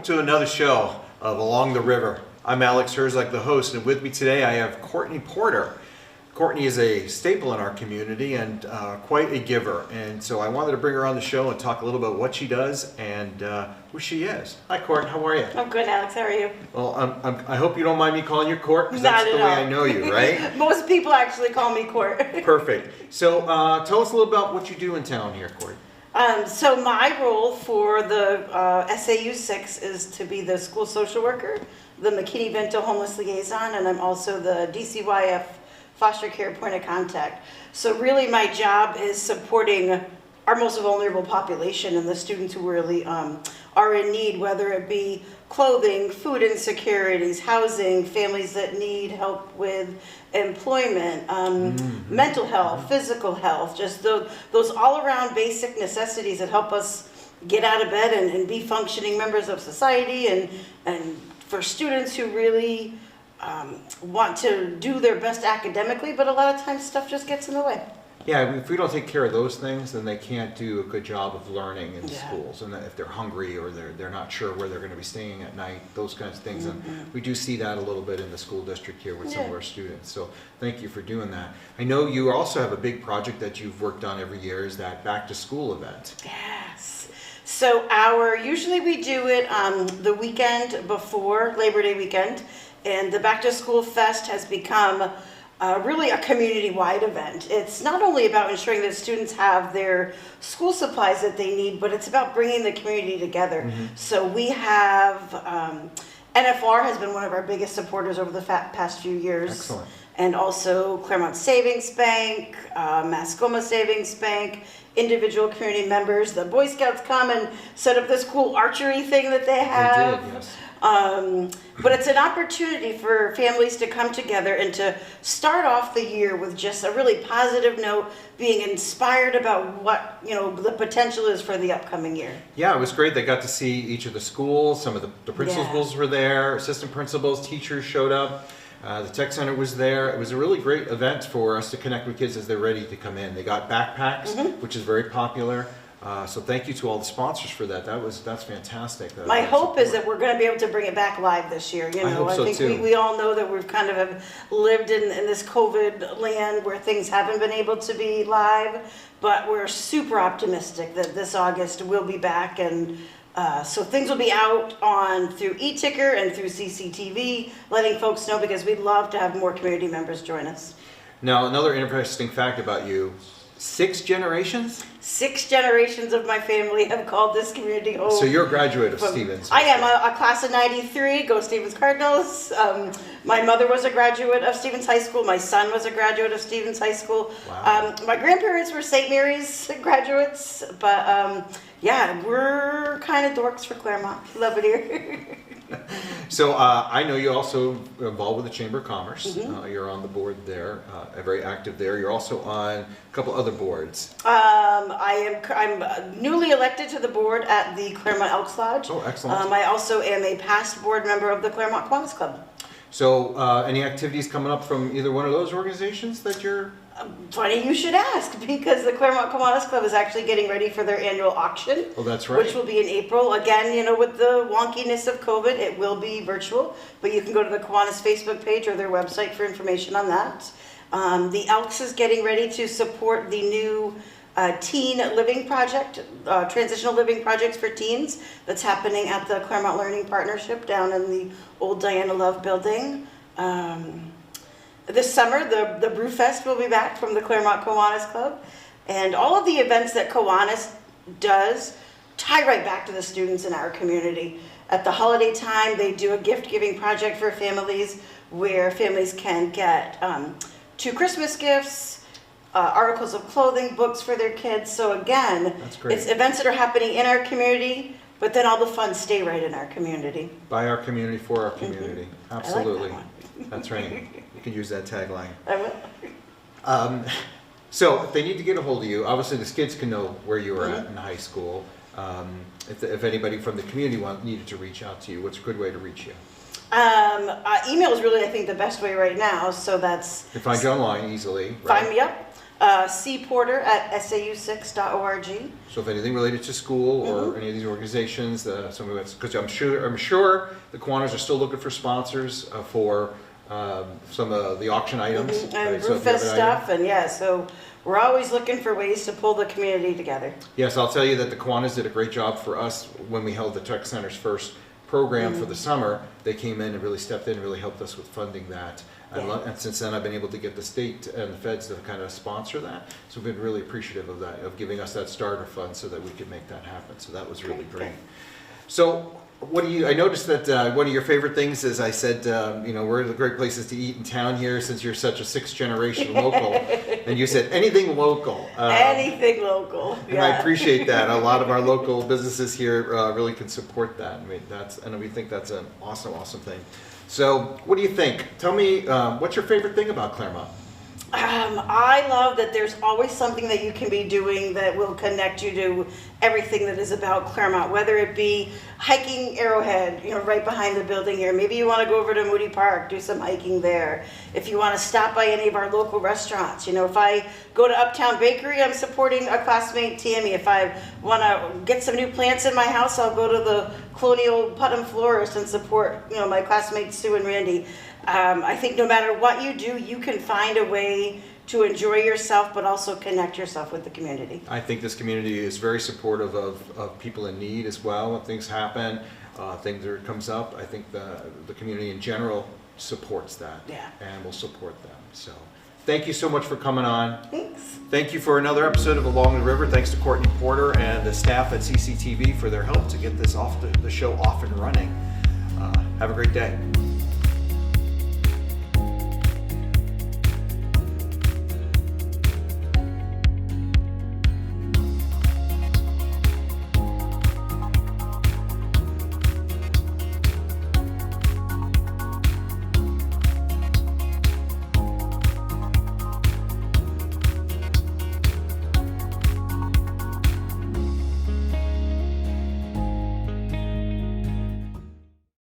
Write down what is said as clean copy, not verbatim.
to another show of Along the River. I'm Alex Herzog, the host, and with me today I have Courtney Porter. Courtney is a staple in our community and quite a giver, and so I wanted to bring her on the show and talk a little about what she does and who she is. Hi, Court. How are you? I'm good, Alex. How are you? Well, I hope you don't mind me calling you Court, because that's the way I know you, right? Most people actually call me Court. Perfect. So tell us a little about what you do in town here, Court. So my role for the SAU 6 is to be the school social worker, the McKinney-Vento homeless liaison, and I'm also the DCYF foster care point of contact. So really my job is supporting our most vulnerable population and the students who really are in need, whether it be clothing, food insecurities, housing, families that need help with employment, mental health, physical health, just those all-around basic necessities that help us get out of bed and be functioning members of society, and for students who really want to do their best academically, but a lot of times stuff just gets in the way. Yeah, if we don't take care of those things, then they can't do a good job of learning in schools. And if they're hungry or they're not sure where they're going to be staying at night, those kinds of things. And we do see that a little bit in the school district here with some of our students. So thank you for doing that. I know you also have a big project that you've worked on every year, is that back to school event. Yes. So usually we do it the weekend before Labor Day weekend, and the Back to School Fest has become really a community-wide event. It's not only about ensuring that students have their school supplies that they need, but it's about bringing the community together. So we have, NFR has been one of our biggest supporters over the past few years. Excellent. And also Claremont Savings Bank, Mascoma Savings Bank, individual community members. The Boy Scouts come and set up this cool archery thing that they have. They did, yes. But it's an opportunity for families to come together and to start off the year with just a really positive note, being inspired about what, the potential is for the upcoming year. Yeah, it was great. They got to see each of the schools. Some of the principals were there, assistant principals, teachers showed up. The tech center was there. It was a really great event for us to connect with kids as they're ready to come in. They got backpacks, which is very popular. So thank you to all the sponsors for that. That's fantastic. My hope is that we're going to be able to bring it back live this year. I hope so think too. We all know that we've kind of have lived in this COVID land where things haven't been able to be live, but we're super optimistic that this August we'll be back, and so things will be out through e-ticker and through CCTV, letting folks know, because we'd love to have more community members join us. Now, another interesting fact about you: 6 generations? 6 generations of my family have called this community home. So you're a graduate of Stevens. I am a class of '93, go Stevens Cardinals. My mother was a graduate of Stevens High School. My son was a graduate of Stevens High School. Wow. My grandparents were St. Mary's graduates, but we're kind of dorks for Claremont. Love it here. So I know you also are involved with the Chamber of Commerce. You're on the board there, very active there. You're also on a couple other boards. I'm newly elected to the board at the Claremont Elks Lodge. Oh, excellent. I also am a past board member of the Claremont Kiwanis Club. So any activities coming up from either one of those organizations that you're... Funny you should ask, because the Claremont Kiwanis Club is actually getting ready for their annual auction. Oh, that's right. Which will be in April. Again, with the wonkiness of COVID, it will be virtual, but you can go to the Kiwanis Facebook page or their website for information on that. The Elks is getting ready to support the new teen living project, transitional living projects for teens, that's happening at the Claremont Learning Partnership down in the old Diana Love building. This summer, the Brewfest will be back from the Claremont Kiwanis Club, and all of the events that Kiwanis does tie right back to the students in our community. At the holiday time, they do a gift-giving project for families, where families can get 2 Christmas gifts, articles of clothing, books for their kids. So again, it's events that are happening in our community, but then all the funds stay right in our community. By our community, for our community. Absolutely. I like that one. That's right. You can use that tagline. I will. So if they need to get a hold of you, obviously the kids can know where you were at in high school. If anybody from the community needed to reach out to you, what's a good way to reach you? Email is really, I think, the best way right now. So that's... You can find you online easily, right? Find me up. cporter@sau6.org. So if anything related to school or any of these organizations, because I'm sure the Kiwanis are still looking for sponsors for some of the auction items. And right? So if you have Brewfest an stuff, and yeah, so we're always looking for ways to pull the community together. Yes, I'll tell you that the Kiwanis did a great job for us when we held the Tech Center's first program for the summer. They came in and really stepped in and really helped us with funding that. And since then, I've been able to get the state and the feds to kind of sponsor that. So we've been really appreciative of that, of giving us that starter fund so that we could make that happen. So that was really great. So I noticed that one of your favorite things is I said, where are the great places to eat in town here since you're such a sixth generation local? And you said anything local. Anything local. And I appreciate that. A lot of our local businesses here really can support that. I mean, we think that's an awesome, awesome thing. So what do you think? Tell me, what's your favorite thing about Claremont? I love that there's always something that you can be doing that will connect you to everything that is about Claremont, whether it be hiking Arrowhead, right behind the building here. Maybe you want to go over to Moody Park, do some hiking there. If you want to stop by any of our local restaurants, if I go to Uptown Bakery, I'm supporting a classmate, Tammy. If I want to get some new plants in my house, I'll go to the Colonial Putnam Florist and support, my classmates Sue and Randy. I think no matter what you do, you can find a way to enjoy yourself, but also connect yourself with the community. I think this community is very supportive of people in need as well. When things happen, things that comes up, I think the community in general supports that. Yeah. And will support them. So thank you so much for coming on. Thanks. Thank you for another episode of Along the River. Thanks to Courtney Porter and the staff at CCTV for their help to get this the show off and running. Have a great day.